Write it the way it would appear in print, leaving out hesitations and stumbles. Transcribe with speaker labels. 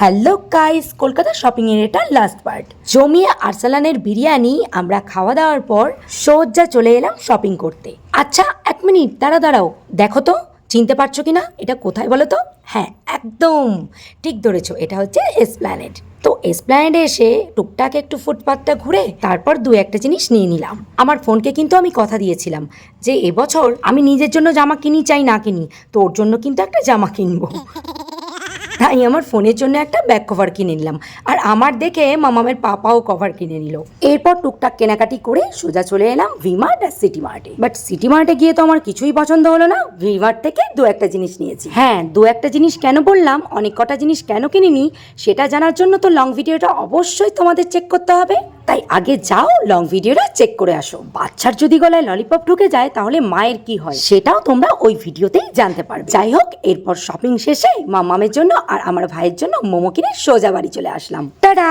Speaker 1: Hello guys, Kolkata shopping এর এটা last part. জমিয়ে আরসালানের বিরিয়ানি আমরা খাওয়া দাওয়ার পর সোজা চলে এলাম শপিং করতে। আচ্ছা এক মিনিট দাঁড়াও, দেখো তো চিনতে পারছো কিনা এটা কোথায় বলো তো? হ্যাঁ একদম ঠিক ধরেছো, এটা হচ্ছে এসপ্ল্যানেড। তো এসপ্ল্যানেডে এসে টুকটাক একটু ফুটপাথটা ঘুরে তারপর দু একটা জিনিস নিয়ে নিলাম। আমার ফোনকে কিন্তু আমি কথা দিয়েছিলাম যে এবছর আমি নিজের জন্য জামা কিনি চাই না কিনি, তোর জন্য কিন্তু একটা জামা কিনবো। তাই আমার ফোনের জন্য একটা ব্যাক কভার কিনে নিলাম, আর আমার দেখে মামামের পাপাও কভার কিনে নিল। এরপর টুকটাক কেনাকাটি করে সোজা চলে এলাম ভিমার্ট আর সিটি মার্টে। বাট সিটি মার্টে গিয়ে তো আমার কিছুই পছন্দ হলো না, ভিমার্ট থেকে দু একটা জিনিস নিয়েছি। হ্যাঁ দু একটা জিনিস কেন বললাম, অনেক কটা জিনিস কেন কিনিনি সেটা জানার জন্য তো লং ভিডিওটা অবশ্যই তোমাদের চেক করতে হবে। তাই আগে যাও লং ভিডিওটা চেক করে আসো। বাচ্চার যদি গলায় ললিপপ ঢুকে যায় তাহলে মায়ের কি হয় সেটাও তোমরা ওই ভিডিওতেই জানতে পারবে। যাই হোক, এরপর শপিং শেষে মামামের জন্য আর আমার ভাইয়ের জন্য মোমো কিনে সোজা বাড়ি চলে আসলাম। টাটা।